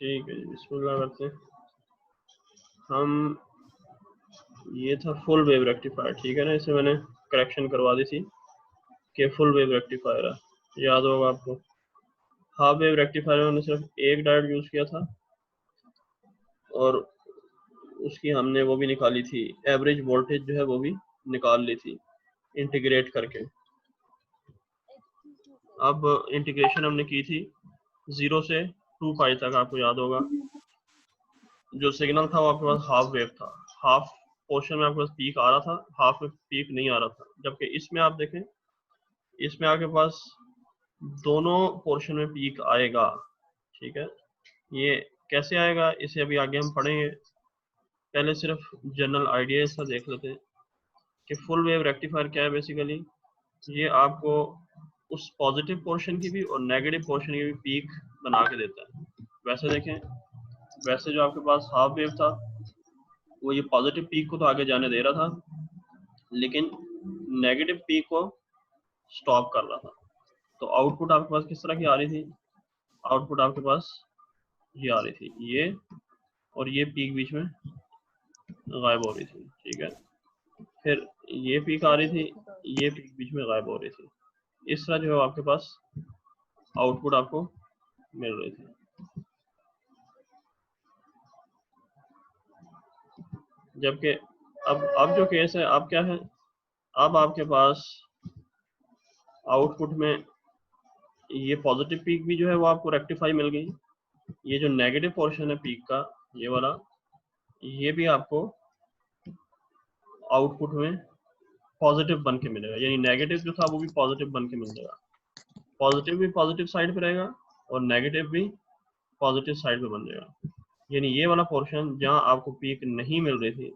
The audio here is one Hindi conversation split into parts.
ठीक है जी, बिस्मिल्लाह करते हैं हम। ये था फुल वेव रेक्टिफायर, ठीक है ना, इसे मैंने करेक्शन करवा दी थी कि फुल वेव रेक्टिफायर है, याद होगा आपको। हाफ वेव रेक्टिफायर में हमने सिर्फ एक डायोड यूज किया था और उसकी हमने वो भी निकाली थी, एवरेज वोल्टेज जो है वो भी निकाल ली थी इंटीग्रेट करके। अब इंटीग्रेशन हमने की थी 0 से 2 पाई तक, आपको याद होगा। जो सिग्नल था वो आपके पास हाफ वेव था, हाफ पोर्शन में आपके पास पीक आ रहा था, हाफ में पीक नहीं आ रहा था। जबकि इसमें आप देखें, इसमें आपके पास दोनों पोर्शन में पीक आएगा, ठीक है। ये कैसे आएगा इसे अभी आगे हम पढ़ेंगे, पहले सिर्फ जनरल आइडिया इसका देख लेते हैं कि फुल वेव रेक्टिफायर क्या है। बेसिकली ये आपको उस पॉजिटिव पोर्शन की भी और नेगेटिव पोर्शन की भी पीक बना के देता है। वैसे देखें, वैसे जो आपके पास हाफ वेव था वो ये पॉजिटिव पीक को तो आगे जाने दे रहा था, लेकिन नेगेटिव पीक को स्टॉप कर रहा था। तो आउटपुट आपके पास किस तरह की आ रही थी, आउटपुट आपके पास ये आ रही थी, ये और ये पीक बीच में गायब हो रही थी, ठीक है। फिर ये पीक आ रही थी, ये पीक बीच में गायब हो रही थी। इस तरह जो है आपके पास आउटपुट आपको मिल रही थी। जबकि अब जो केस है, अब क्या है, अब आपके पास आउटपुट में ये पॉजिटिव पीक भी जो है वो आपको रेक्टिफाई मिल गई, ये जो नेगेटिव पोर्शन है पीक का, ये वाला, ये भी आपको आउटपुट में पॉजिटिव बन के मिलेगा, यानी नेगेटिव जो था वो भी पॉजिटिव बन के मिल जाएगा। पॉजिटिव भी पॉजिटिव साइड पे रहेगा और नेगेटिव भी पॉजिटिव साइड पे बन जाएगा। यानी ये वाला पोर्शन जहां आपको पीक नहीं मिल रही थी,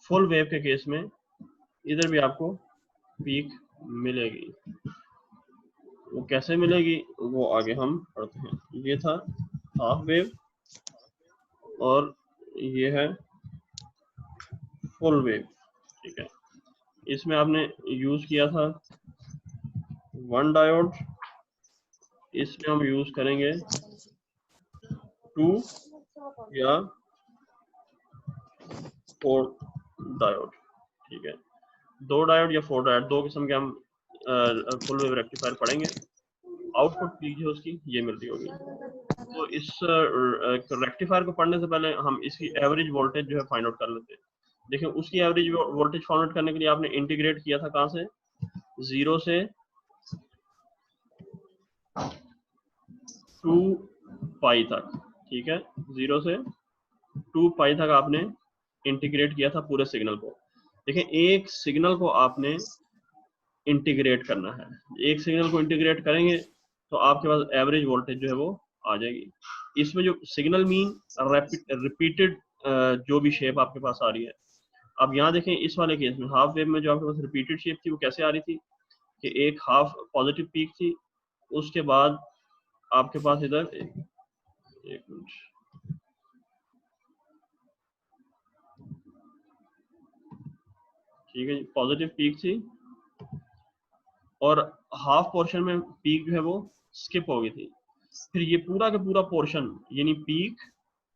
फुल वेव के केस में इधर भी आपको पीक मिलेगी। वो कैसे मिलेगी वो आगे हम पढ़ते हैं। ये था हाफ वेव और ये है फुल वेव, ठीक है। इसमें आपने यूज किया था 1 डायोड, इसमें हम यूज करेंगे 2 या 4 डायोड, ठीक है। 2 डायोड या 4 डायोड, दो किस्म के हम फुल वेव रेक्टिफायर पढ़ेंगे। आउटपुट पीक जो उसकी ये मिल रही होगी। तो इस रेक्टिफायर को पढ़ने से पहले हम इसकी एवरेज वोल्टेज जो है फाइंड आउट कर लेते हैं। देखिए, उसकी एवरेज वोल्टेज फाइंड आउट करने के लिए आपने इंटीग्रेट किया था कहाँ से, 0 से 2 पाई तक, ठीक है। 0 से 2 पाई तक आपने इंटीग्रेट किया था पूरे सिग्नल को। देखिए, एक सिग्नल को आपने इंटीग्रेट करना है, एक सिग्नल को इंटीग्रेट करेंगे तो आपके पास एवरेज वोल्टेज जो है वो आ जाएगी। इसमें जो सिग्नल मीन रिपीटेड जो भी शेप आपके पास आ रही है। अब यहाँ देखें, इस वाले केस में हाफ वेव में जो आपके पास रिपीटेड शेप थी वो कैसे आ रही थी कि एक हाफ पॉजिटिव पीक थी, उसके बाद आपके पास इधर एक मिनट, ठीक है, पॉजिटिव पीक थी और हाफ पोर्शन में पीक जो है वो स्किप हो गई थी। फिर ये पूरा का पूरा पोर्शन यानी पीक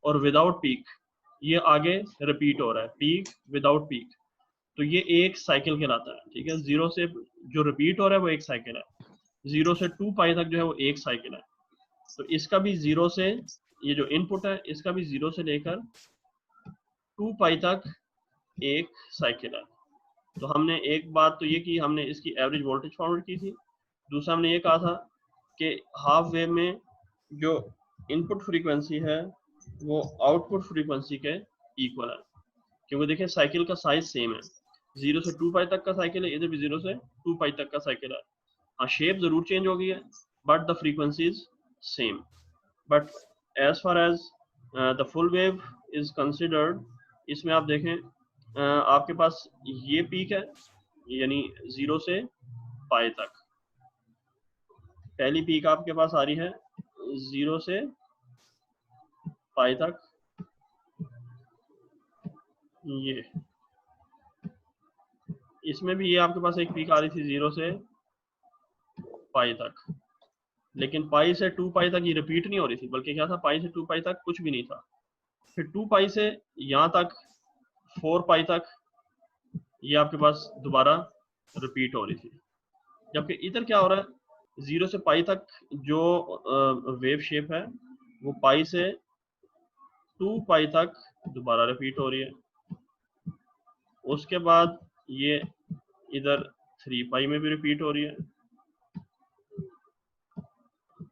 और विदाउट पीक ये आगे रिपीट हो रहा है, पीक विदाउट पीक। तो ये एक साइकिल कहलाता है, ठीक है। 0 से जो रिपीट हो रहा है वो एक साइकिल है, 0 से 2 पाई तक जो है वो एक साइकिल है। तो इसका भी 0 से, ये जो इनपुट है इसका भी 0 से लेकर 2 पाई तक एक साइकिल है। तो हमने एक बात तो ये की, हमने इसकी एवरेज वोल्टेज फाउंड की थी। दूसरा हमने ये कहा था कि हाफ वेव में जो इनपुट फ्रीक्वेंसी है वो आउटपुट फ्रीक्वेंसी के इक्वल है, क्योंकि देखिए साइकिल का साइज सेम है, 0 से 2 पाई तक का साइकिल है, इधर भी 0 से 2 पाई तक का साइकिल है। हाँ, शेप जरूर चेंज हो गई है but the frequency is same. But as far as the full wave is considered, इसमें आप देखें आपके पास ये पीक है यानी 0 से पाई तक, पहली पीक आपके पास आ रही है 0 से पाई तक, ये इसमें भी ये आपके पास एक पीक आ रही थी 0 से पाई तक, लेकिन पाई से 2 पाई तक ये रिपीट नहीं हो रही थी, बल्कि क्या था, पाई से 2 पाई तक कुछ भी नहीं था। फिर 2 पाई से यहाँ तक 4 पाई तक ये आपके पास दोबारा रिपीट हो रही थी। जबकि इधर क्या हो रहा है, 0 से पाई तक जो वेव शेप है वो पाई से 2 पाई तक दोबारा रिपीट हो रही है। उसके बाद ये इधर 3 पाई में भी रिपीट हो रही है।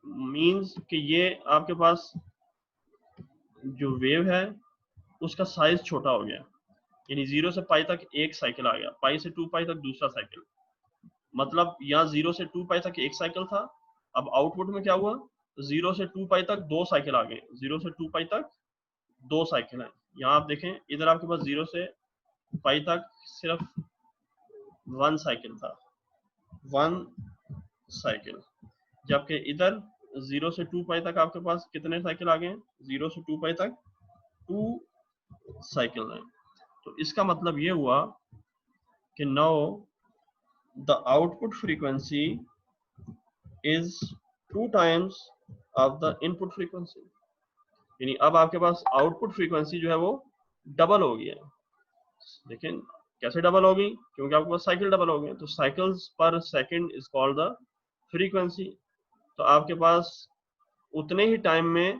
मींस कि ये आपके पास जो वेव है उसका साइज छोटा हो गया, यानी 0 से पाई तक एक साइकिल आ गया, पाई से 2 पाई तक दूसरा साइकिल। मतलब यहाँ 0 से 2 पाई तक एक साइकिल था, अब आउटपुट में क्या हुआ, 0 से 2 पाई तक दो साइकिल आ गए, 0 से 2 पाई तक दो साइकिल है। यहाँ आप देखें, इधर आपके पास 0 से पाई तक सिर्फ 1 साइकिल था, 1 साइकिल। जबकि इधर 0 से 2 पाई तक आपके पास कितने साइकिल आ गए, 0 से 2 पाई तक 2 साइकिल है। तो इसका मतलब ये हुआ कि now the output frequency is 2 times of the input frequency, यानी अब आपके पास आउटपुट फ्रीक्वेंसी जो है वो डबल हो गई है। लेकिन कैसे डबल होगी, क्योंकि आपके पास साइकिल डबल हो गए, तो साइकिल्स पर second is called the frequency. तो आपके पास उतने ही टाइम में,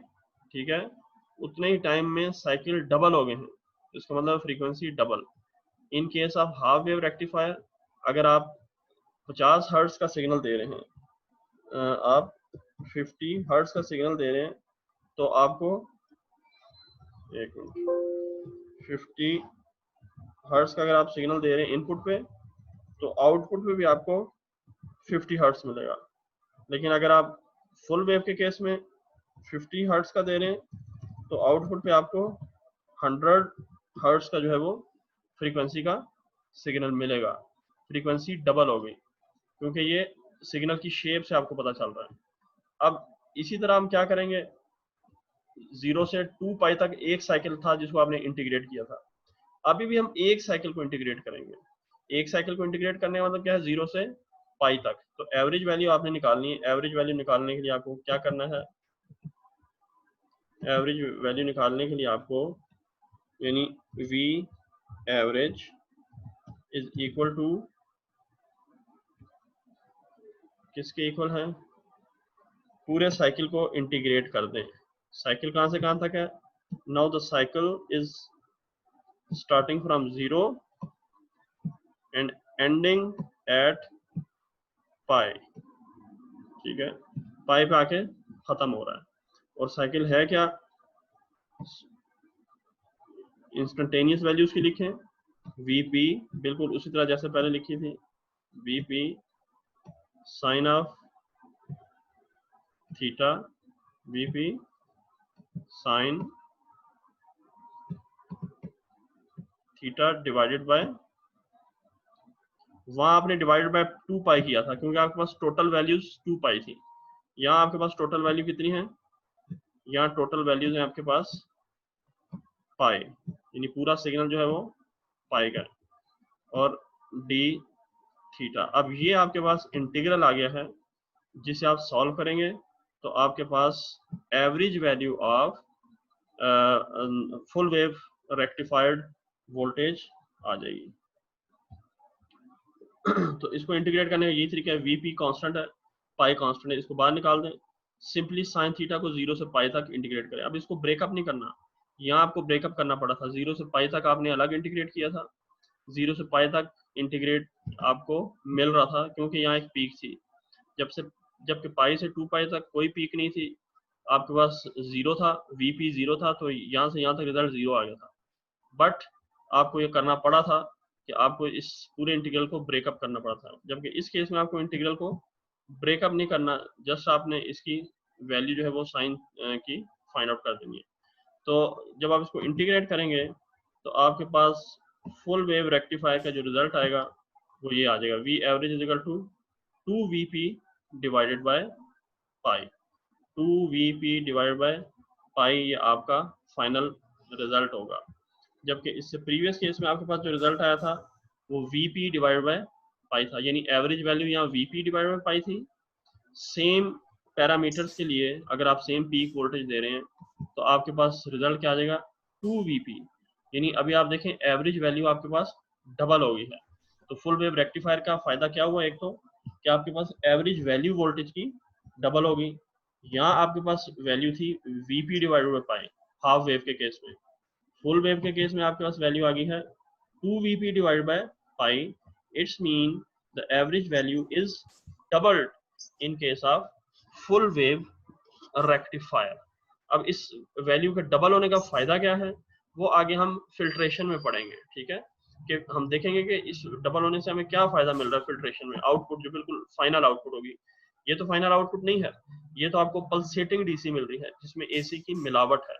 ठीक है, उतने ही टाइम में साइकिल डबल हो गए हैं, इसका मतलब frequency double. In case of half wave rectifier, अगर आप 50 हर्ट्ज का सिग्नल दे रहे हैं, आप 50 हर्ट्ज का सिग्नल दे रहे हैं, तो आपको 50 हर्ट्ज का अगर आप सिग्नल दे रहे हैं इनपुट पे, तो आउटपुट पे भी आपको 50 हर्ट्ज मिलेगा। लेकिन अगर आप फुल वेव के केस में 50 हर्ट्ज का दे रहे हैं, तो आउटपुट पे आपको 100 हर्ट्ज का जो है वो फ्रीक्वेंसी का सिग्नल मिलेगा। फ्रीक्वेंसी डबल हो गई, क्योंकि ये सिग्नल की शेप से आपको पता चल रहा है। अब इसी तरह हम क्या करेंगे, 0 से 2 पाई तक एक साइकिल था जिसको आपने इंटीग्रेट किया था, अभी भी हम एक साइकिल को इंटीग्रेट करेंगे। एक साइकिल को इंटीग्रेट करने का मतलब क्या है, 0 से पाई तक। तो एवरेज वैल्यू आपने निकालनी है। एवरेज वैल्यू निकालने के लिए आपको क्या करना है, एवरेज वैल्यू निकालने के लिए आपको, यानी V average is equal to, किसके इक्वल है, पूरे साइकिल को इंटीग्रेट कर दें। साइकिल कहां से कहां तक है, now the cycle is starting from 0 and ending at pi, ठीक है, पाई पे आके खत्म हो रहा है। और साइकिल है क्या, इंस्टेंटेनियस वैल्यू उसकी लिखें, वीपी, बिल्कुल उसी तरह जैसे पहले लिखी थी, VP sine of theta, VP sine theta divided by, वहां आपने डिवाइडेड बाय 2 पाई किया था क्योंकि आपके पास टोटल वैल्यूज 2 पाई थी। यहाँ आपके पास टोटल वैल्यू कितनी है, यहाँ टोटल वैल्यूज है आपके पास पाई, यानी पूरा सिग्नल जो है वो पाई का, और डी थीटा। अब ये आपके पास इंटीग्रल आ गया है, जिसे आप सॉल्व करेंगे तो आपके पास average value of full wave rectified voltage आ जाएगी। तो इसको इंटीग्रेट करने का यही तरीका है, वीपी कांस्टेंट है, पाई कांस्टेंट है, इसको बाहर निकाल दें, सिंपली साइन थीटा को 0 से पाई तक इंटीग्रेट करें। अब इसको ब्रेकअप नहीं करना, यहाँ आपको ब्रेकअप करना पड़ा था, 0 से पाई तक आपने अलग इंटीग्रेट किया था, 0 से पाई तक इंटीग्रेट आपको मिल रहा था क्योंकि यहाँ एक पीक थी। जबकि पाई से 2 पाई तक कोई पीक नहीं थी, आपके पास 0 था, वीपी 0 था, तो यहाँ से यहाँ तक रिजल्ट 0 आ गया था। बट आपको ये करना पड़ा था कि आपको इस पूरे इंटीग्रल को ब्रेकअप करना पड़ा था, जबकि इस केस में आपको इंटीग्रल को ब्रेकअप नहीं करना, जस्ट आपने इसकी वैल्यू जो है वो साइन की फाइंड आउट कर देनी है। तो जब आप इसको इंटीग्रेट करेंगे तो आपके पास फुल वेव रेक्टिफायर का जो रिजल्ट आएगा वो ये आ जाएगा, V average is equal to 2vp divided by pi, 2vp divided by pi, ये आपका फाइनल रिजल्ट होगा। जबकि इससे प्रीवियस केस में आपके पास जो रिजल्ट आया था वो vp डिवाइडेड बाय पाई था, यानी एवरेज वैल्यू यहाँ vp डिवाइडेड बाय पाई थी, सेम पैरामीटर्स के लिए अगर आप सेम पीक वोल्टेज दे रहे हैं तो आपके पास रिजल्ट क्या आ जाएगा 2Vp, यानी अभी आप देखें एवरेज वैल्यू आपके पास डबल हो गई है। तो फुल वेव रेक्टिफायर का फायदा क्या हुआ, एक तो कि आपके पास एवरेज वैल्यू वोल्टेज की डबल हो गई। यहाँ आपके पास वैल्यू थी Vp divided by pi half wave के केस में, फुल वेव के केस में आपके पास वैल्यू आ गई है 2Vp divided by pi. It's mean the average value is doubled in case of full wave rectifier. अब इस वैल्यू के डबल होने का फायदा क्या है वो आगे हम फिल्ट्रेशन में पढ़ेंगे, ठीक है, कि हम देखेंगे कि इस डबल होने से हमें क्या फायदा मिल रहा है फिल्ट्रेशन में, आउटपुट जो बिल्कुल फाइनल आउटपुट होगी। ये तो फाइनल आउटपुट नहीं है, ये तो आपको पल्सेटिंग डीसी मिल रही है जिसमें एसी की मिलावट है।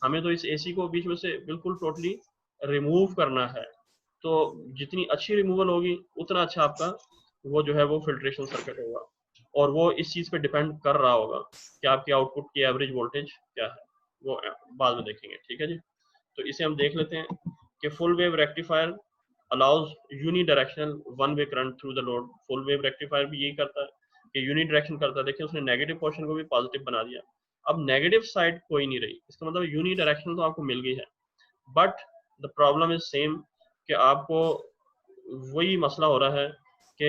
हमें तो इस एसी को बीच में से बिल्कुल टोटली रिमूव करना है। तो जितनी अच्छी रिमूवल होगी उतना अच्छा आपका वो जो है वो फिल्ट्रेशन सर्किट होगा, और वो इस चीज़ पे डिपेंड कर रहा होगा कि आपकी आउटपुट की एवरेज वोल्टेज क्या है, वो बाद में देखेंगे, ठीक है जी। तो इसे हम देख लेते हैं कि full wave rectifier allows unidirectional one way current through the load. Full wave rectifier भी यही करता है कि यूनी डायरेक्शन करता है। देखिए उसने नेगेटिव पोर्शन को भी पॉजिटिव बना दिया, अब नेगेटिव साइड कोई नहीं रही, इसका मतलब यूनी डायरेक्शन तो आपको मिल गई है, but the problem is same कि आपको वही मसला हो रहा है कि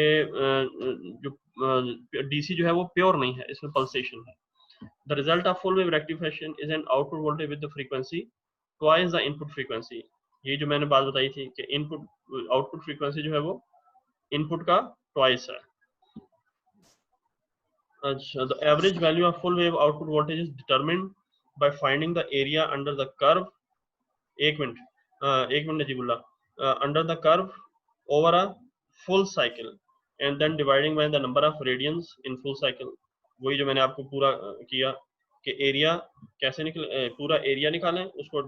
जो डीसी जो है वो प्योर नहीं है, इसमें पल्सेशन है। The result of full wave rectification is an output voltage with the frequency twice the input frequency. ये जो मैंने बात बताई थी कि इनपुट आउटपुट फ्रीक्वेंसी जो है वो इनपुट का ट्वाइस है। अच्छा, the average value of full wave output voltage is determined by finding the area under the curve. एक minute Najibullah, under the curve over a full cycle and then dividing by the number of radians in full cycle। वही जो मैंने आपको पूरा किया कि एरिया कैसे निकले, पूरा एरिया निकालें, उसको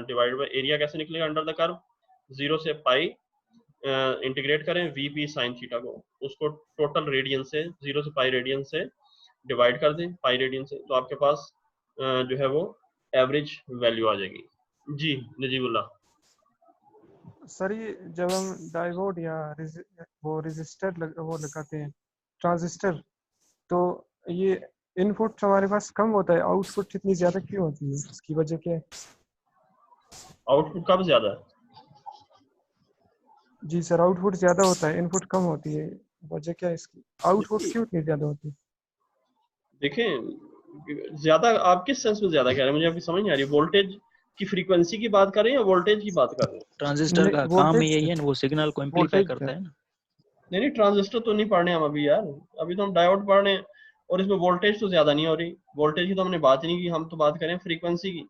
डिवाइड बाय एरिया कैसे निकलेगा अंडर द कर्व, 0 से पाई इंटीग्रेट करें Vp साइन थीटा को, उसको टोटल रेडियन से 0 से पाई रेडियन से डिवाइड कर दें पाई रेडियन से, तो आपके पास जो है वो एवरेज वैल्यू आ जाएगी। जी नजीबुल्लाह। सर ये जब हम डायोड या वो रेजिस्टर वो लगाते हैं ट्रांजिस्टर, तो ये इनपुट हमारे पास कम होता है, आउटपुट इतनी ज्यादा क्यों होती है, इसकी वजह क्या है? आउटपुट कब ज्यादा है? जी सर, आउटपुट ज्यादा होता है, इनपुट कम होती है, वजह क्या है इसकी? आउटपुट क्यों इतनी ज्यादा होती है? देखें ज्यादा आप किस सेंस में ज्यादा कह रहे हैं, मुझे आपकी समझ नहीं आ रही। वोल्टेज की फ्रीक्वेंसी की बात कर रहे हैं या वोल्टेज की बात कर रहे हैं? ट्रांजिस्टर का काम ही यही है ना, वो सिग्नल को एम्पलीफाई वोल्टेज करता है ना। नहीं ट्रांजिस्टर तो नहीं पढ़ने हम अभी यार, अभी तो हम डायोड पढ़ रहे हैं, और इसमें वोल्टेज तो ज्यादा नहीं हो रही, वोल्टेज की तो हमने बात ही नहीं की, हम तो बात करें फ्रीक्वेंसी की।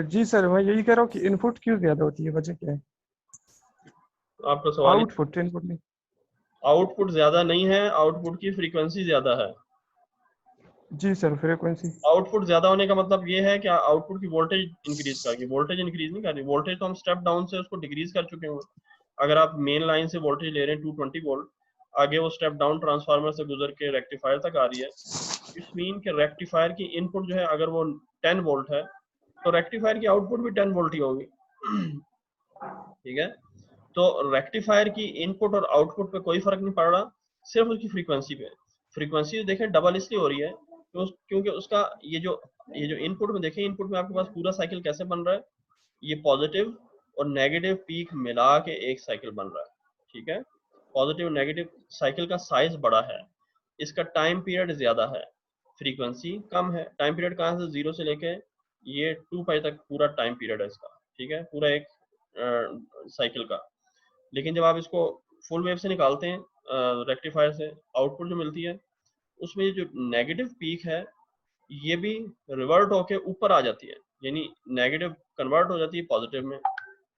जी सर, मैं यही कह रहा हूँ कि इनपुट क्यों ज्यादा होती है, वजह क्या है? आपका सवाल आउटपुट, इनपुट नहीं। आउटपुट ज्यादा नहीं है, आउटपुट की फ्रीक्वेंसी ज्यादा है। जी सर, फ्रीक्वेंसी। आउटपुट ज्यादा होने का मतलब ये है कि आउटपुट की वोल्टेज इंक्रीज कर गई, वोल्टेज इंक्रीज नहीं कर रही, वोल्टेज तो हम स्टेप डाउन से उसको डिक्रीज कर चुके हैं। अगर आप मेन लाइन से वोल्टेज ले रहे हैं 220 वोल्ट, आगे वो स्टेप डाउन ट्रांसफार्मर से गुजर के रेक्टिफायर तक आ रही है। इस मीन के रेक्टिफायर की इनपुट जो है अगर वो 10 वोल्ट है तो रेक्टिफायर की आउटपुट भी 10 वोल्ट ही होगी। ठीक है, तो रेक्टिफायर की इनपुट और आउटपुट पे कोई फर्क नहीं पड़ रहा, सिर्फ उसकी फ्रीक्वेंसी पे। फ्रीक्वेंसी देखें डबल इसलिए हो रही है क्योंकि उसका ये जो इनपुट में देखें, इनपुट में आपके पास पूरा साइकिल कैसे बन रहा है, ये पॉजिटिव और नेगेटिव पीक मिला के एक साइकिल बन रहा है। ठीक है, पॉजिटिव नेगेटिव साइकिल का साइज बड़ा है, इसका टाइम पीरियड ज्यादा है, फ्रीक्वेंसी कम है। टाइम पीरियड कहाँ से 0 से लेके ये 2 पाई तक पूरा टाइम पीरियड है इसका, ठीक है, पूरा एक साइकिल का। लेकिन जब आप इसको फुल वेव से निकालते हैं रेक्टिफायर से, आउटपुट जो मिलती है उसमें जो नेगेटिव पीक है ये भी रिवर्ट होके ऊपर आ जाती है, यानी नेगेटिव कन्वर्ट हो जाती है पॉजिटिव में।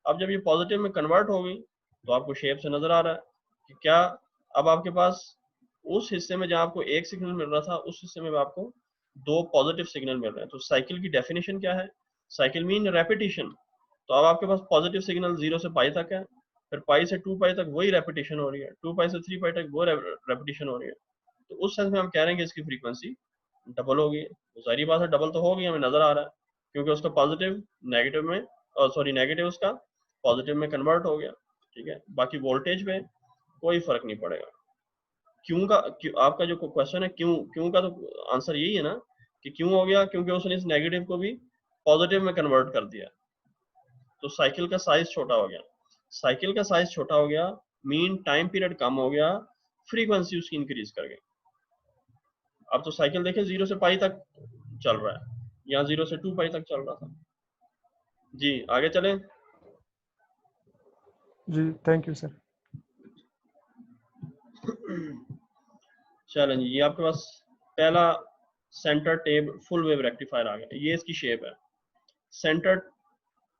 अब जब ये पॉजिटिव में कन्वर्ट हो गई तो आपको शेप से नजर आ रहा है कि क्या अब आपके पास उस हिस्से में जहाँ आपको एक सिग्नल मिल रहा था उस हिस्से में आपको 2 पॉजिटिव सिग्नल मिल रहे हैं। तो साइकिल की डेफिनेशन क्या है? Cycle mean repetition. तो अब आपके पास पॉजिटिव सिग्नल 0 से पाई तक है, फिर पाई से 2 पाई तक वही रेपिटेशन हो रही है, 2 पाई से 3 पाई तक वो रेपिटेशन हो रही है। तो उस सेंस में हम कह रहे हैं कि इसकी फ्रीक्वेंसी डबल हो गई। तो सारी बात है डबल तो हो गई, हमें नजर आ रहा है, क्योंकि उसका पॉजिटिव नेगेटिव में नेगेटिव उसका पॉजिटिव में कन्वर्ट हो गया। ठीक है, बाकी वोल्टेज में कोई फर्क नहीं पड़ेगा। क्यों का आपका जो क्वेश्चन है क्यों का तो आंसर यही है ना कि क्यों हो गया, क्योंकि उसने इस नेगेटिव को भी पॉजिटिव में कन्वर्ट कर दिया, तो साइकिल का साइज छोटा हो गया। साइकिल का साइज छोटा हो गया, मीन टाइम पीरियड कम हो गया, फ्रीक्वेंसी उसकी इंक्रीज कर गई। अब तो साइकिल देखें 0 से पाई तक चल रहा है, यहाँ 0 से 2 पाई तक चल रहा था। जी आगे चलें। जी थैंक यू सर। चलें जी, ये आपके पास पहला centre tap full wave rectifier आ गया। ये इसकी शेप है। Centre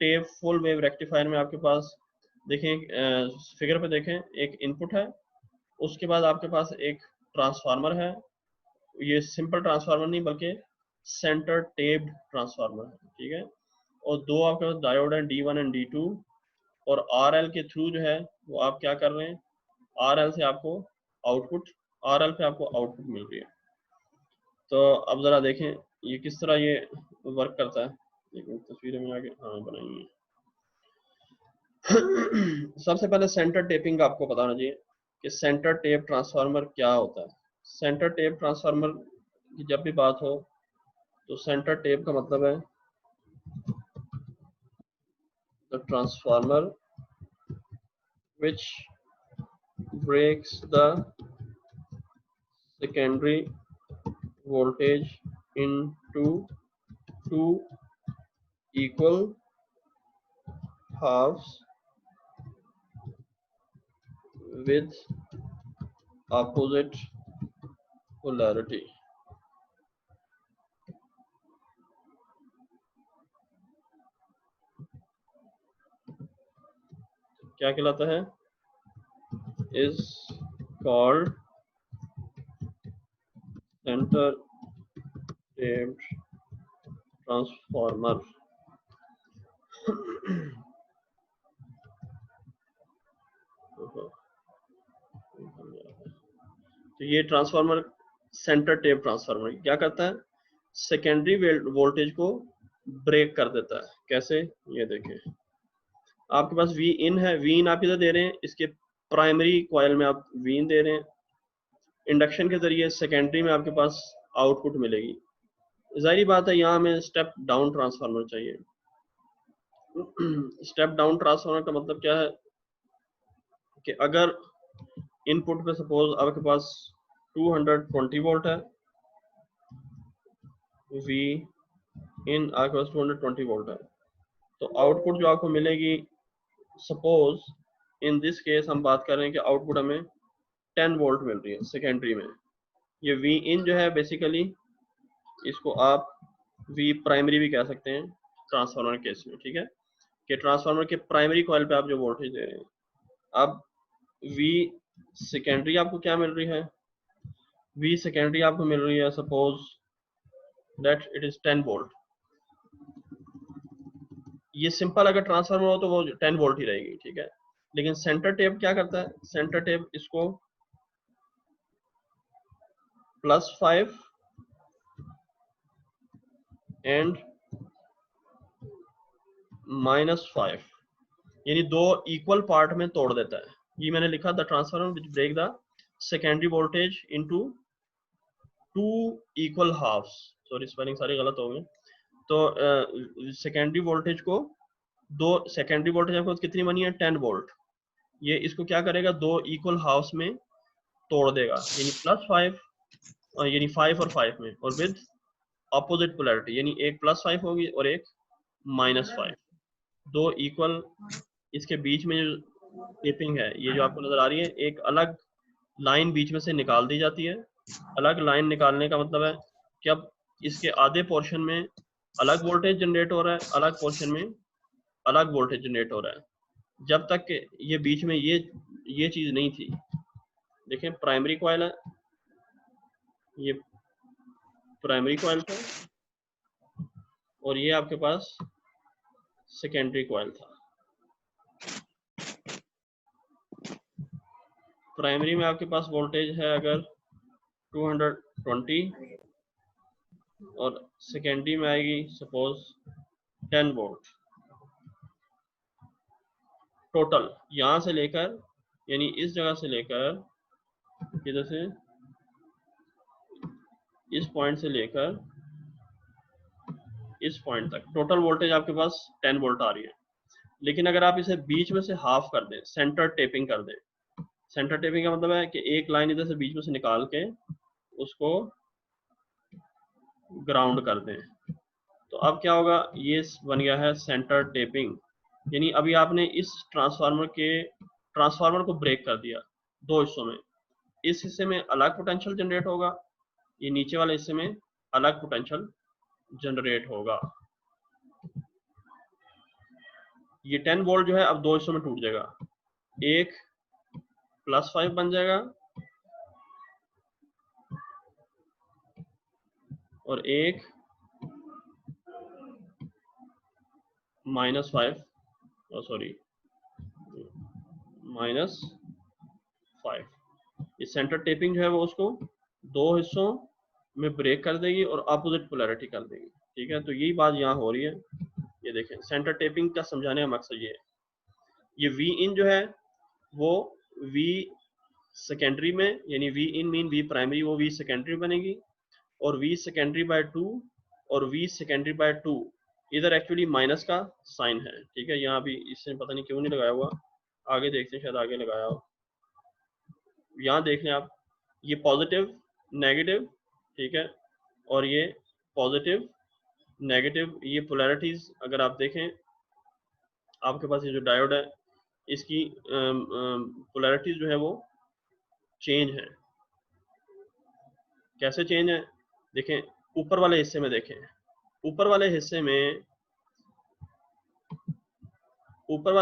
tap full wave rectifier में आपके पास देखें, फिगर पे देखें, एक इनपुट है, उसके बाद आपके पास एक ट्रांसफार्मर है। ये सिंपल ट्रांसफार्मर नहीं बल्कि सेंटर टेप्ड ट्रांसफार्मर है, ठीक है। और दो आपके पास डायोड है, D1 एंड D2, और RL के थ्रू जो है वो आप क्या कर रहे हैं, RL से आपको आउटपुट, RL पे आपको आउटपुट मिल रही है। तो अब जरा देखें ये किस तरह ये वर्क करता है। एक मिनट, तस्वीरें में आगे हाँ बनाई है। सबसे पहले सेंटर टेपिंग का आपको पता होना चाहिए कि सेंटर टेप ट्रांसफार्मर क्या होता है। सेंटर टेप ट्रांसफार्मर की जब भी बात हो तो सेंटर टेप का मतलब है the transformer which breaks the secondary voltage into two equal halves with opposite polarity। क्या कहलाता है, is called center taped transformer। तो ये ट्रांसफार्मर सेंटर टेप ट्रांसफार्मर क्या करता है, सेकेंडरी वोल्टेज को ब्रेक कर देता है। कैसे, ये देखें, आपके पास वी इन है, वी इन आप इधर दे रहे हैं, इसके प्राइमरी कॉइल में आप वी इन दे रहे हैं, इंडक्शन के जरिए सेकेंडरी में आपके पास आउटपुट मिलेगी। जाहिर बात है यहाँ हमें स्टेप डाउन ट्रांसफार्मर चाहिए। स्टेप डाउन ट्रांसफार्मर का मतलब क्या है कि अगर इनपुट पे सपोज आपके पास 220 वोल्ट है, वी इन आपके पास 220 वोल्ट है, तो आउटपुट जो आपको मिलेगी, सपोज इन दिस केस हम बात कर रहे हैं कि आउटपुट हमें 10 वोल्ट मिल रही है सेकेंडरी में। ये वी इन जो है बेसिकली इसको आप वी प्राइमरी भी कह सकते हैं ट्रांसफार्मर केस में, ठीक है, कि ट्रांसफार्मर के प्राइमरी कॉइल पे आप जो वोल्टेज दे रहे हैं। अब वी सेकेंडरी आपको क्या मिल रही है, वी सेकेंडरी आपको मिल रही है suppose that it is 10 volt. ये सिंपल अगर ट्रांसफार्मर हो तो वो 10 वोल्ट ही रहेगी, ठीक है। लेकिन सेंटर टेप क्या करता है, सेंटर टेप इसको +5 एंड -5 यानी दो इक्वल पार्ट में तोड़ देता है। ये मैंने लिखा the transformer which break the secondary voltage into 2 equal halves. Sorry spelling सारी गलत हो गई। तो सेकेंडरी वोल्टेज को दो, सेकेंडरी वोल्टेज आपको कितनी बनी है 10 वोल्ट, ये इसको क्या करेगा, दो इक्वल हाफ्स में तोड़ देगा, यानी +5 यानी 5 और 5 में, और विद अपोजिट पोलैरिटी, यानी एक +5 होगी और एक -5, दो इक्वल। इसके बीच में जो टेपिंग है, ये जो आपको नजर आ रही है, एक अलग लाइन बीच में से निकाल दी जाती है। अलग लाइन निकालने का मतलब है कि अब इसके आधे पोर्शन में अलग वोल्टेज जनरेट हो रहा है, अलग पोर्शन में अलग वोल्टेज जनरेट हो रहा है। जब तक कि ये बीच में ये चीज नहीं थी, देखें प्राइमरी कॉइल है, ये प्राइमरी कॉइल था और ये आपके पास सेकेंडरी कॉइल था। प्राइमरी में आपके पास वोल्टेज है अगर 220 और सेकेंडरी में आएगी सपोज 10 वोल्ट। टोटल यहाँ से लेकर, यानी इस जगह से लेकर किधर से, इस पॉइंट से लेकर इस पॉइंट तक टोटल वोल्टेज आपके पास 10 वोल्ट आ रही है। लेकिन अगर आप इसे बीच में से हाफ कर दें, सेंटर टेपिंग कर दें, सेंटर टेपिंग का मतलब है कि एक लाइन इधर से बीच में से निकाल के उसको ग्राउंड कर दें, तो अब क्या होगा, ये बन गया है सेंटर टेपिंग। यानी अभी आपने इस ट्रांसफार्मर को ब्रेक कर दिया दो हिस्सों में। इस हिस्से में अलग पोटेंशियल जनरेट होगा, ये नीचे वाले हिस्से में अलग पोटेंशियल जनरेट होगा। ये 10 वोल्ट जो है अब दो हिस्सों में टूट जाएगा, एक +5 बन जाएगा और एक -5, सॉरी -5। ये सेंटर टेपिंग जो है वो उसको दो हिस्सों में ब्रेक कर देगी और अपोजिट पोलैरिटी कर देगी। ठीक है, तो यही बात यहाँ हो रही है। ये देखें, सेंटर टेपिंग का समझाने का मकसद ये है, ये वी इन जो है वो वी सेकेंडरी में, यानी V in mean V primary, वो वी सेकेंडरी बनेगी, और वी सेकेंडरी बाय 2 और वी सेकेंडरी बाय 2 इधर एक्चुअली माइनस का साइन है। ठीक है, यहाँ भी इससे पता नहीं क्यों नहीं लगाया हुआ, आगे देखते हैं, शायद आगे लगाया हो। यहाँ देख लें आप, ये पॉजिटिव नेगेटिव, ठीक है, और ये पॉजिटिव नेगेटिव, ये पोलैरिटीज अगर आप देखें, आपके पास ये जो डायोड है इसकी पोलैरिटीज जो है वो चेंज है। कैसे चेंज है, देखें ऊपर वाले हिस्से में, देखें ऊपर वाले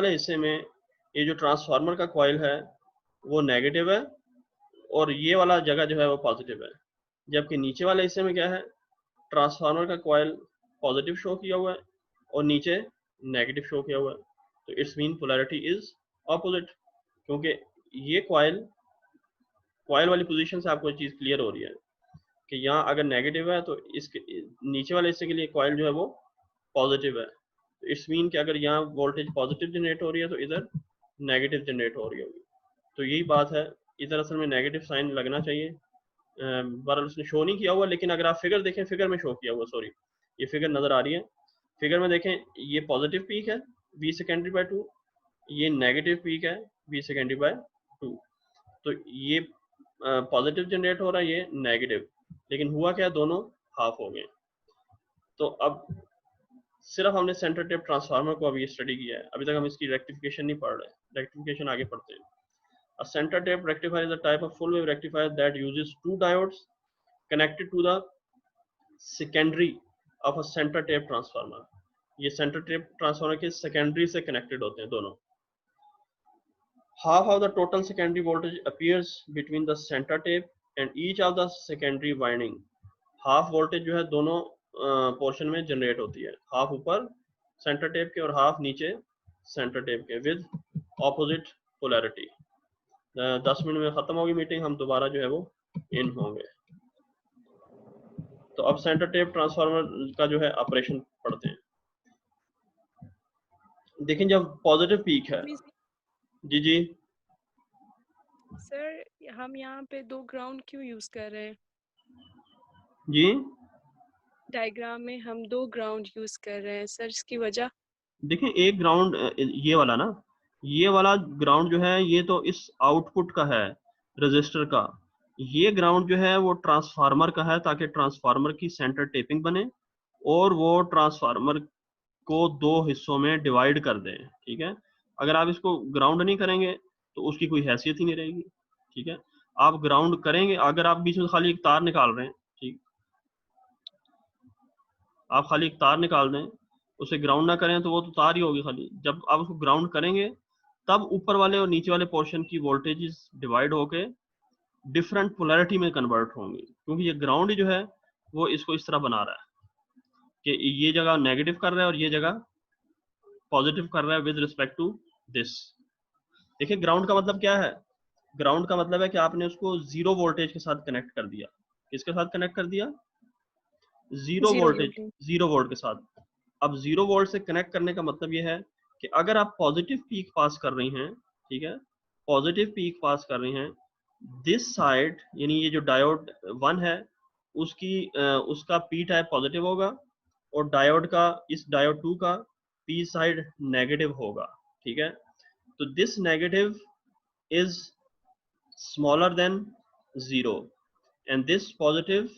हिस्से में ये जो ट्रांसफार्मर का कॉइल है वो नेगेटिव है और ये वाला जगह जो है वो पॉजिटिव है, जबकि नीचे वाले हिस्से में क्या है, ट्रांसफार्मर का कॉइल पॉजिटिव शो किया हुआ है और नीचे नेगेटिव शो किया हुआ है। तो it's mean polarity is opposite, क्योंकि ये कॉइल वाली पोजीशन से आपको चीज़ क्लियर हो रही है कि यहाँ अगर नेगेटिव है तो इसके नीचे वाले हिस्से के लिए कॉइल जो है वो पॉजिटिव है। तो इट्स मीन कि अगर यहाँ वोल्टेज पॉजिटिव जनरेट हो रही है तो इधर नेगेटिव जनरेट हो रही होगी। तो यही बात है, इधर असल में नेगेटिव साइन लगना चाहिए, बहरहाल उसने शो नहीं किया हुआ, लेकिन अगर आप फिगर देखें, फिगर में शो किया हुआ, सॉरी ये फिगर नज़र आ रही है, फिगर में देखें ये पॉजिटिव पीक है वी सेकेंडरी बाय 2, ये नेगेटिव पीक है वी सेकेंडरी बाय 2। तो ये पॉजिटिव जनरेट हो रहा है, ये नेगेटिव, लेकिन हुआ क्या, दोनों हाफ हो गए। तो अब सिर्फ हमने सेंटर टेप ट्रांसफार्मर को अभी स्टडी किया है, अभी तक हम इसकी रेक्टिफिकेशन नहीं पढ़ रहे, रेक्टिफिकेशन आगे पढ़ते हैं। A center tape rectifier is a type of full wave rectifier that uses two diodes connected to the secondary of a center tape transformer. ये center tape transformer के secondary से connected होते हैं दोनों। Half of the total secondary voltage appears between the center tape and each of the secondary winding. Half voltage जो है दोनों portion में generate होती है, half ऊपर center tape के और half नीचे center tape के with opposite polarity। 10 मिनट में खत्म होगी मीटिंग, हम दोबारा जो है वो इन होंगे। तो अब सेंटर टेप ट्रांसफार्मर का जो है ऑपरेशन पढ़ते हैं। देखें जब पॉजिटिव पीक है, जी जी सर, हम यहाँ पे 2 ग्राउंड क्यों यूज कर रहे हैं? जी, डायग्राम में हम 2 ग्राउंड यूज कर रहे हैं सर, इसकी वजह? देखें एक ग्राउंड ये वाला ना, ये वाला ग्राउंड जो है ये तो इस आउटपुट का है रजिस्टर का, ये ग्राउंड जो है वो ट्रांसफार्मर का है, ताकि ट्रांसफार्मर की सेंटर टेपिंग बने और वो ट्रांसफार्मर को दो हिस्सों में डिवाइड कर दें। ठीक है, अगर आप इसको ग्राउंड नहीं करेंगे तो उसकी कोई हैसियत ही नहीं रहेगी। ठीक है, आप ग्राउंड करेंगे, अगर आप बीच में खाली एक तार निकाल रहे हैं, ठीक, आप खाली एक तार निकाल दें, उसे ग्राउंड ना करें तो वो तो तार ही होगी खाली। जब आप उसको ग्राउंड करेंगे तब ऊपर वाले और नीचे वाले पोर्शन की वोल्टेजेस डिवाइड होके डिफरेंट पोलैरिटी में कन्वर्ट होंगी, क्योंकि ये ग्राउंड जो है वो इसको इस तरह बना रहा है कि ये जगह नेगेटिव कर रहा है और ये जगह पॉजिटिव कर रहा है विद रिस्पेक्ट टू दिस। देखिए ग्राउंड का मतलब क्या है, ग्राउंड का मतलब है कि आपने उसको जीरो वोल्टेज के साथ कनेक्ट कर दिया। किसके साथ कनेक्ट कर दिया? जीरो वोल्टेज, जीरो वोल्ट के साथ। अब जीरो वोल्ट से कनेक्ट करने का मतलब ये है कि अगर आप पॉजिटिव पीक पास कर रही हैं, ठीक है, पॉजिटिव पीक पास कर रही हैं, दिस साइड यानी ये जो डायोड 1 है उसका पी टाइप पॉजिटिव होगा और डायोड का इस डायोड 2 का पी साइड नेगेटिव होगा, ठीक है। तो this negative is smaller than 0 and this positive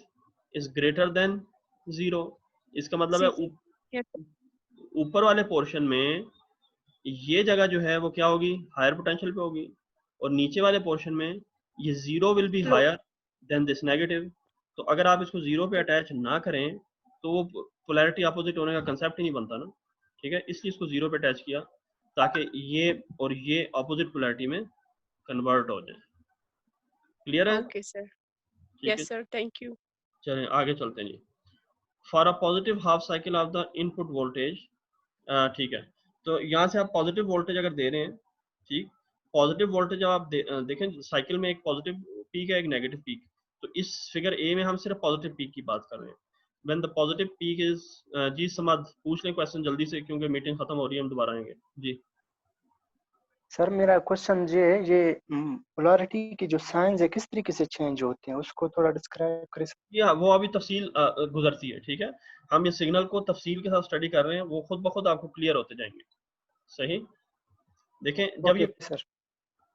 is greater than 0। इसका मतलब है जी yes, ऊपर वाले पोर्शन में ये जगह जो है वो क्या होगी, हायर पोटेंशियल पे होगी, और नीचे वाले पोर्शन में ये 0 will be low higher than this negative. तो अगर आप इसको 0 पे अटैच ना करें तो वो पोलैरिटी अपोजिट होने का कंसेप्ट ही नहीं बनता ना, ठीक है। इसलिए इसको 0 पे अटैच किया ताकि ये और ये अपोजिट पोलैरिटी में कन्वर्ट हो जाए। क्लियर है? ओके सर, ठीक है, यस सर, थैंक यू। चलें आगे चलते हैं जी। For a positive half cycle of the input voltage, ठीक है। तो यहाँ से आप पॉजिटिव वोल्टेज अगर दे रहे हैं, ठीक, पॉजिटिव वोल्टेज जब आप देखें साइकिल में एक पॉजिटिव पीक है एक नेगेटिव पीक, तो इस फिगर ए में हम सिर्फ पॉजिटिव पीक की बात कर रहे हैं। When the positive peak is, जी समझ पूछ लें क्वेश्चन जल्दी से क्योंकि मीटिंग खत्म हो रही है, हम दोबारा आएंगे जी। सर मेरा क्वेश्चन ये पोलैरिटी की जो साइंस है किस तरीके से चेंज होते हैं उसको थोड़ा डिस्क्राइब करें। या वो अभी तफसील गुजरती है, ठीक है। हम ये सिग्नल को तफसील के साथ स्टडी कर रहे हैं, वो खुद ब खुद आपको क्लियर होते जाएंगे। सही, देखें ओके सर।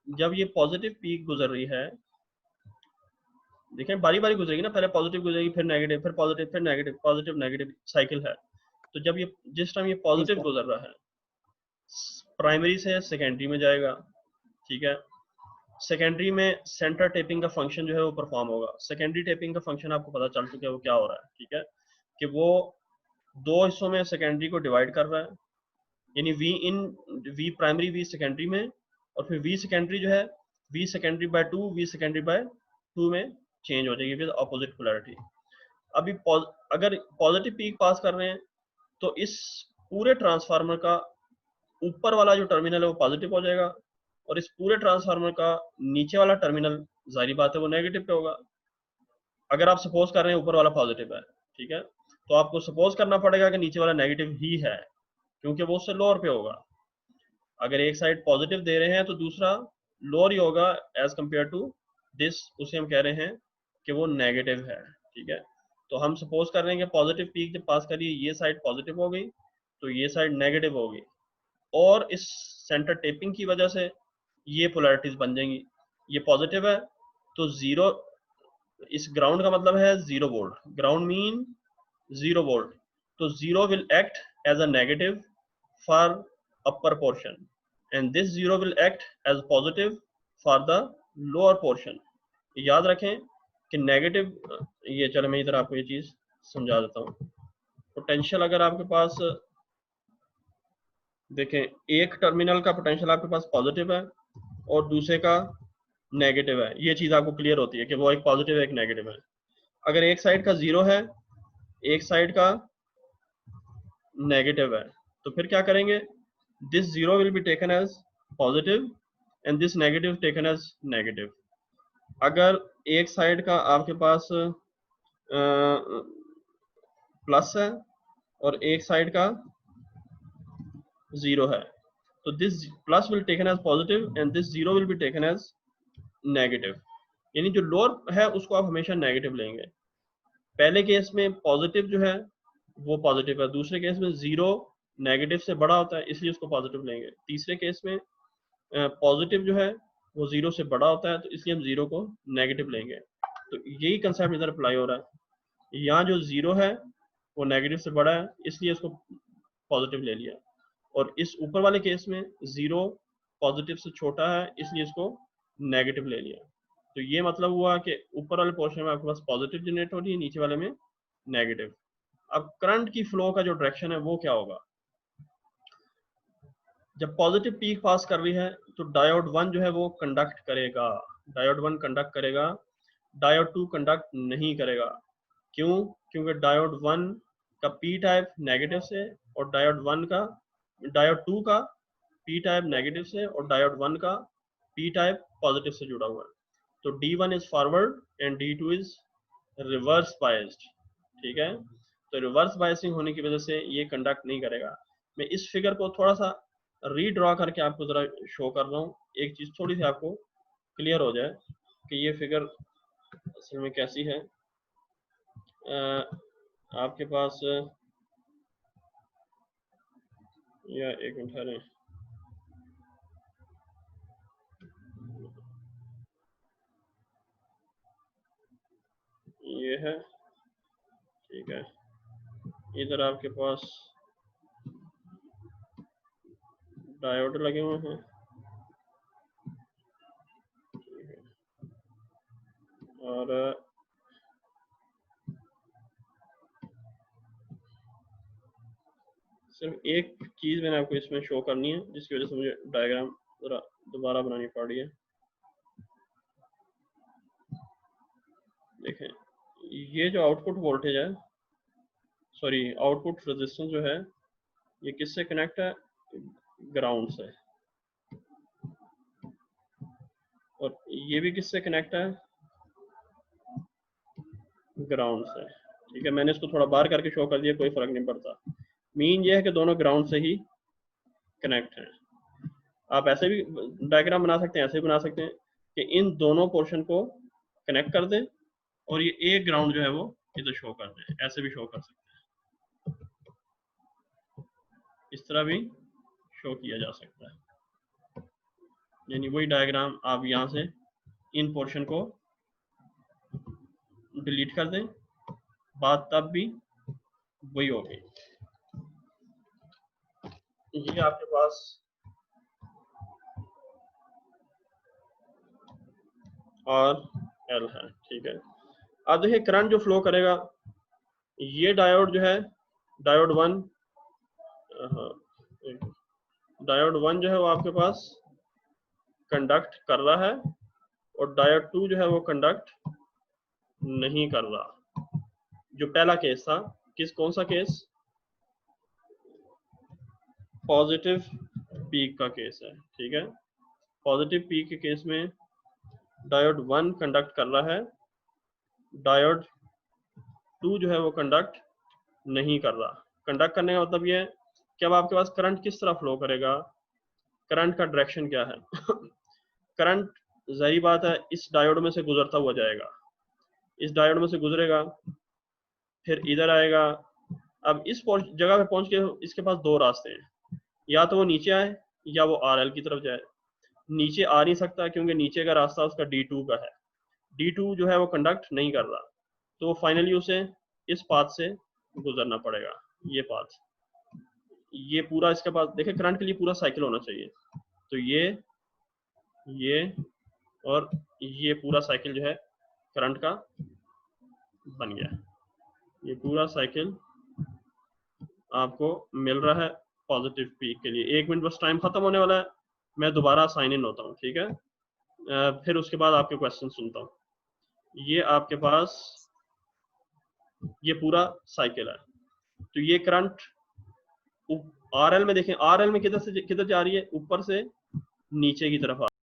जब ये पॉजिटिव पीक गुजर रही है, देखें बारी बारी गुजरेगी ना, पहले पॉजिटिव गुजरेगी फिर नेगेटिव फिर पॉजिटिव फिर नेगेटिव पॉजिटिव नेगेटिव साइकिल है। तो जब ये जिस टाइम ये जी पॉजिटिव सर। गुजर रहा है प्राइमरी से सेकेंडरी में जाएगा, ठीक है। सेकेंडरी में सेंटर टेपिंग का फंक्शन जो है वो परफॉर्म होगा। सेकेंडरी टेपिंग का फंक्शन आपको पता चल चुका है वो क्या हो रहा है, ठीक है, कि वो दो हिस्सों में सेकेंडरी को डिवाइड कर रहा है, यानी वी प्राइमरी वी सेकेंडरी में, और फिर वी सेकेंडरी जो है V secondary by 2 V secondary by 2 में चेंज हो जाएगी विद अपोजिट पोलैरिटी। अभी अगर पॉजिटिव पीक पास कर रहे हैं तो इस पूरे ट्रांसफार्मर का ऊपर वाला जो टर्मिनल है वो पॉजिटिव हो जाएगा और इस पूरे ट्रांसफार्मर का नीचे वाला टर्मिनल जाहिर बात है वो नेगेटिव पे होगा। अगर आप सपोज कर रहे हैं ऊपर वाला पॉजिटिव है, ठीक है, तो आपको सपोज करना पड़ेगा कि नीचे वाला नेगेटिव ही है क्योंकि वो उससे लोअर पे होगा। अगर एक साइड पॉजिटिव दे रहे हैं तो दूसरा लोअर ही होगा एज कंपेयर टू दिस, उसे हम कह रहे हैं कि वो नेगेटिव है, ठीक है। तो हम सपोज कर रहे हैं कि पॉजिटिव पीक जब पास करिए ये साइड पॉजिटिव हो गई तो ये साइड नेगेटिव होगी, और इस सेंटर टेपिंग की वजह से ये पोलैरिटीज बन जाएंगी। ये पॉजिटिव है तो 0, इस ग्राउंड का मतलब है 0 वोल्ट, ग्राउंड मीन 0 वोल्ट, तो 0 will act as a negative for upper portion and this 0 will act as positive for the lower portion. याद रखें कि नेगेटिव, ये चलो मैं इधर आपको ये चीज समझा देता हूँ। पोटेंशियल अगर आपके पास देखें, एक टर्मिनल का पोटेंशियल आपके पास पॉजिटिव है और दूसरे का नेगेटिव है, ये चीज आपको क्लियर होती है कि वो एक पॉजिटिव है एक नेगेटिव है। अगर एक साइड का 0 है एक साइड का नेगेटिव है तो फिर क्या करेंगे, this 0 will be taken as positive and this negative taken as negative. अगर एक साइड का आपके पास प्लस है और एक साइड का 0 है तो this plus will taken as positive and this 0 will be taken as negative. यानी जो लोअर है उसको आप हमेशा नेगेटिव लेंगे। पहले केस में पॉजिटिव जो है वो पॉजिटिव है, दूसरे केस में 0 नेगेटिव से बड़ा होता है इसलिए उसको पॉजिटिव लेंगे, तीसरे केस में पॉजिटिव जो है वो 0 से बड़ा होता है तो इसलिए हम 0 को नेगेटिव लेंगे। तो यही कंसेप्ट इधर अप्लाई हो रहा है। यहाँ जो 0 है वो नेगेटिव से बड़ा है इसलिए इसको पॉजिटिव ले लिया, और इस ऊपर वाले केस में 0 पॉजिटिव से छोटा है इसलिए इसको नेगेटिव ले लिया। तो ये मतलब हुआ कि ऊपर वाले पोर्शन में आपके पास पॉजिटिव जनरेट हो रही है, नीचे वाले में नेगेटिव। अब करंट की फ्लो का जो डायरेक्शन है वो क्या होगा, जब पॉजिटिव पीक पास कर रही है तो डायोड 1 जो है वो कंडक्ट करेगा, डायोड 1 कंडक्ट करेगा, डायोड 2 कंडक्ट नहीं करेगा। क्यों? क्योंकि डायोड 1 का पी टाइप नेगेटिव से और डायोड 2 का पी टाइप नेगेटिव से और डायोड 1 का पी टाइप पॉजिटिव से जुड़ा हुआ है। तो D1 is forward and D2 is reverse biased, ठीक है। तो रिवर्स बायसिंग होने की वजह से ये कंडक्ट नहीं करेगा। मैं इस फिगर को थोड़ा सा रीड्रॉ करके आपको जरा शो कर रहा हूँ, एक चीज थोड़ी सी आपको क्लियर हो जाए। कि ये फिगर असल में कैसी है। आपके पास या एक मिनट ठहरें, ये है, ठीक है। इधर आपके पास डायोड लगे हुए हैं, और सिर्फ एक चीज़ मैंने आपको इसमें शो करनी है, जिसकी वजह से मुझे डायग्राम ज़रा दोबारा बनानी पड़ रही है। देखें, ये जो आउटपुट वोल्टेज है, सॉरी आउटपुट रेजिस्टेंस जो है, ये किससे कनेक्ट है? ग्राउंड से। और ये भी किससे कनेक्ट है? ग्राउंड से। ठीक है, मैंने इसको थोड़ा बाहर करके शो कर दिया, कोई फर्क नहीं पड़ता। मीन ये है कि दोनों ग्राउंड से ही कनेक्ट हैं। आप ऐसे भी डायग्राम बना सकते हैं, ऐसे भी बना सकते हैं कि इन दोनों पोर्शन को कनेक्ट कर दें और ये एक ग्राउंड जो है वो इधर शो कर दें, ऐसे भी शो कर सकते हैं, इस तरह भी शो किया जा सकता है। यानी वही डायग्राम आप यहाँ से इन पोर्शन को डिलीट कर दें, बात तब भी वही होगी। ये आपके पास और एल है, ठीक है। अब देखिए करंट जो फ्लो करेगा, ये डायोड जो है, डायोड 1, डायोड 1 जो है वो आपके पास कंडक्ट कर रहा है, और डायोड 2 जो है वो कंडक्ट नहीं कर रहा। जो पहला केस था, कौन सा केस? पॉजिटिव पीक का केस है, ठीक है। पॉजिटिव पीक के केस में डायोड 1 कंडक्ट कर रहा है, डायोड 2 जो है वो कंडक्ट नहीं कर रहा। कंडक्ट करने का मतलब ये है कि अब आपके पास करंट किस तरह फ्लो करेगा, करंट का डायरेक्शन क्या है? करंट जाहिर बात है इस डायोड में से गुजरता हुआ जाएगा, इस डायोड में से गुजरेगा, फिर इधर आएगा। अब इस जगह पे पहुंच के इसके पास दो रास्ते हैं, या तो वो नीचे आए या वो आरएल की तरफ जाए। नीचे आ नहीं सकता क्योंकि नीचे का रास्ता उसका D2 का है, D2 जो है वो कंडक्ट नहीं कर रहा, तो फाइनली उसे इस पाथ से गुजरना पड़ेगा। ये पाथ, ये पूरा इसके पास देखिए करंट के लिए पूरा साइकिल होना चाहिए, तो ये और ये पूरा साइकिल जो है करंट का बन गया। ये पूरा साइकिल आपको मिल रहा है पॉजिटिव पीक के लिए। 1 मिनट बस टाइम खत्म होने वाला है, मैं दोबारा साइन इन होता हूँ, ठीक है। फिर उसके बाद आपके क्वेश्चन सुनता हूँ। ये आपके पास ये पूरा साइकिल है, तो ये करंट आरएल में देखें, आरएल में किधर जा रही है? ऊपर से नीचे की तरफ